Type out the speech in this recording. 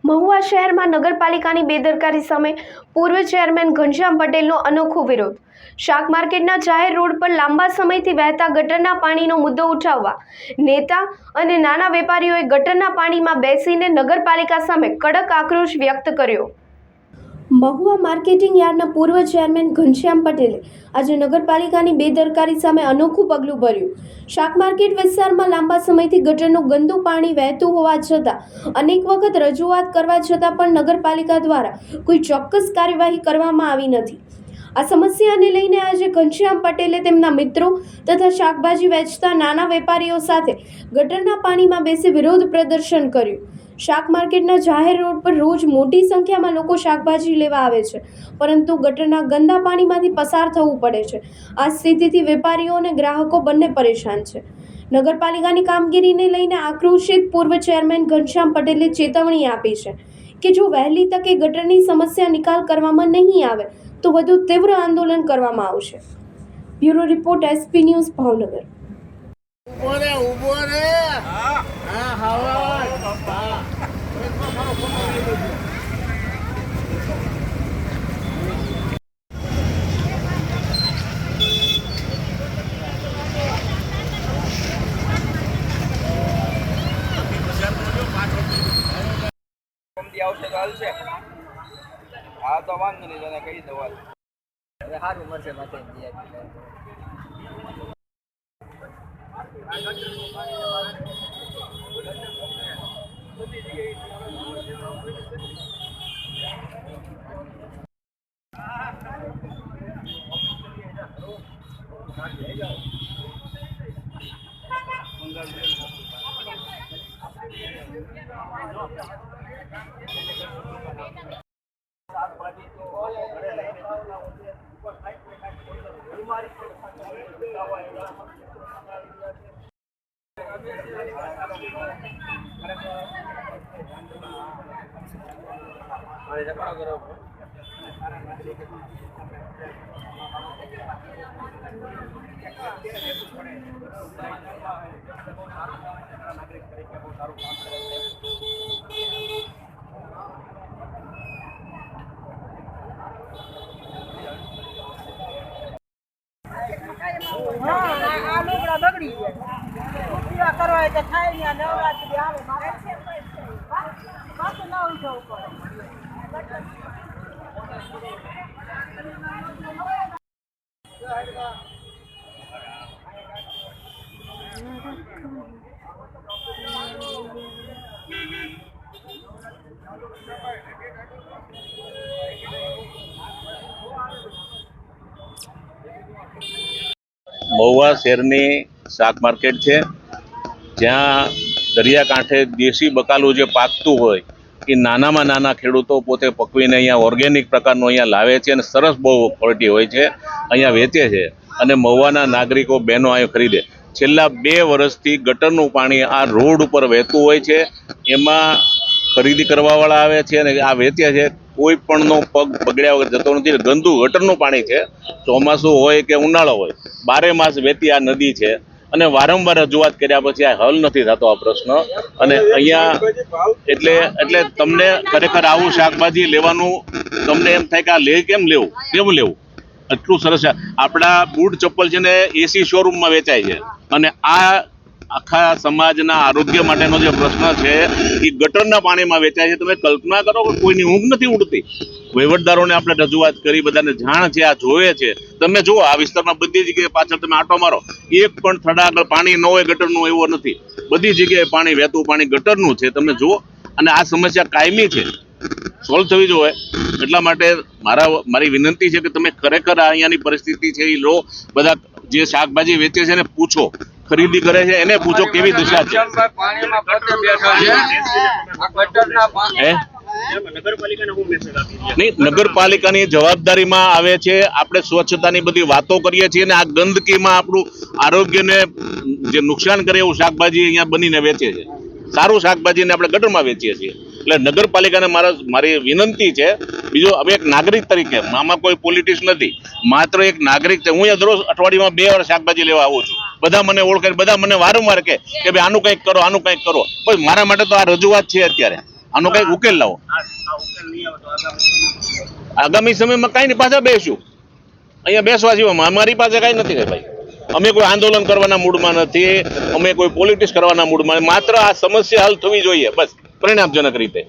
મહુવા શહેરમાં નગરપાલિકાની બેદરકારી સામે પૂર્વ ચેરમેન ઘનશ્યામ પટેલનો અનોખો વિરોધ। શાક માર્કેટના જાહેર રોડ પર લાંબા સમયથી વહેતા ગટરના પાણીનો મુદ્દો ઉઠાવવા નેતા અને નાના વેપારીઓએ ગટરના પાણીમાં બેસીને નગરપાલિકા સામે કડક આક્રોશ વ્યક્ત કર્યો। મહુવા માર્કેટિંગ યાર્ડના પૂર્વ ચેરમેન ઘનશ્યામ પટેલે આજે નગરપાલિકાની બેદરકારી સામે અનોખું પગલું ભર્યું। શાક માર્કેટ વિસ્તારમાં લાંબા સમયથી ગટરનું ગંદુ પાણી વહેતું હોવા છતાં અનેક વખત રજૂઆત કરવા છતાં પણ નગરપાલિકા દ્વારા કોઈ ચોક્કસ કાર્યવાહી કરવામાં આવી નથી। આ સમસ્યાને લઈને આજે ઘનશ્યામ પટેલે તેમના મિત્રો તથા શાકભાજી વેચતા નાના વેપારીઓ સાથે ગટરના પાણીમાં બેસી વિરોધ પ્રદર્શન કર્યું। શાક માર્કેટના જાહેર રોડ પર રોજ મોટી સંખ્યામાં લોકો શાકભાજી લેવા આવે છે, પરંતુ ગટરના ગંદા પાણીમાંથી પસાર થવું પડે છે। આ સ્થિતિથી વેપારીઓ અને ગ્રાહકો બંને પરેશાન છે। નગરપાલિકાની કામગીરીને લઈને આક્રોશિત પૂર્વ ચેરમેન ઘનશ્યામ પટેલે ચેતવણી આપી છે કે જો વહેલી તકે ગટરની સમસ્યા નિકાલ કરવામાં નહીં આવે તો વધુ તીવ્ર આંદોલન કરવામાં આવશે। Bureau report SP news Bhavnagar. આવશે તો હાલશે। હા તો વાંધો નહીં, તને કહી દઉં સારું મળશે માથે બગડી ગયા કરવા તો થાય ને નવરાત્રી આવે પાછું ન ઉઠવું મહુવા શહેરની શાક માર્કેટ છે, જ્યાં દરિયાકાંઠે દેશી બકાલું જે પાકતું હોય એ નાનામાં નાના ખેડૂતો પોતે પકવીને અહીંયા ઓર્ગેનિક પ્રકારનું અહીંયા લાવે છે અને સરસ બહુ ક્વોલિટી હોય છે, અહીંયા વેચે છે અને મહુવાના નાગરિકો બહેનો અહીંયા ખરીદે। છેલ્લા 2 વર્ષથી ગટરનું પાણી આ રોડ ઉપર વહેતું હોય છે, એમાં ખરીદી કરવાવાળા આવે છે અને આ વેચે છે। કોઈ પણનો પગ બગડ્યા વગર જતો નથી। ગંદુ ગટરનું પાણી છે, ચોમાસું હોય કે ઉનાળો હોય 12 માસ વહેતી આ નદી છે અને વારંવાર રજૂઆત કર્યા પછી આ હલ નથી થતો આ પ્રશ્ન। અને અહીંયા એટલે તમને ખરેખર આવું શાકભાજી લેવાનું તમને એમ થાય કે આ કેમ લેવું એટલું સરસ છે। આપણા બૂટ ચપ્પલ છે ને એસી શોરૂમમાં વેચાય છે અને આ આખા સમાજના આરોગ્ય માટેનો જે પ્રશ્ન છે એ ગટરના પાણીમાં વેચાય છે। તમે કલ્પના કરો કે કોઈની ઊંઘ નથી ઉડતી। વહીવટદારોને આપણે રજૂઆત કરી, બધાને જાણ છે, આ જોવે છે। તમે જુઓ આ વિસ્તારમાં બધી જગ્યાએ પાછળ તમે આંટો મારો, એક પણ થડા આગળ પાણી ન હોય ગટરનું એવો નથી। બધી જગ્યાએ પાણી વહેતું પાણી ગટરનું છે, તમે જુઓ। અને આ સમસ્યા કાયમી છે, સોલ્વ થવી જોઈએ। એટલા માટે મારી વિનંતી છે કે તમે ખરેખર અહીંયાની પરિસ્થિતિ છે એ લો। બધા જે શાકભાજી વેચે છે એને પૂછો, ખરીદી કરે છે એને પૂછો કેવી દિશા છે। નહીં, નગરપાલિકાની જવાબદારીમાં આવે છે। આપણે સ્વચ્છતાની બધી વાતો કરીએ છીએ ને આ ગંદકીમાં આપણું આરોગ્યને જે નુકસાન કરે એવું શાકભાજી અહીંયા બનીને વેચે છે। સારું શાકભાજીને આપણે ગટરમાં વેચીએ છીએ। એટલે નગરપાલિકાને મારી વિનંતી છે। બીજો હવે એક નાગરિક તરીકે, આમાં કોઈ પોલિટિક્સ નથી, માત્ર એક નાગરિક છે। હું અહીંયા દરરોજ અઠવાડિયામાં 2 વાર શાકભાજી લેવા આવું છું। બધા મને ઓળખે, બધા મને વારંવાર કહે કે ભાઈ આનું કંઈક કરો, આનું કંઈક કરો। પણ મારા માટે તો આ રજૂઆત છે અત્યારે। આનો કંઈક ઉકેલ લાવો. આગામી સમયમાં કાંઈ નહીં, પાછા બેસશું. અહીંયા બેસવા સિવાય અમારી પાસે કાંઈ નથી. ભાઈ અમે કોઈ આંદોલન કરવાના મૂડમાં નથી, અમે કોઈ પોલિટિક્સ કરવાના મૂડમાં, માત્ર આ સમસ્યા હલ થવી જોઈએ બસ પરિણામજનક રીતે.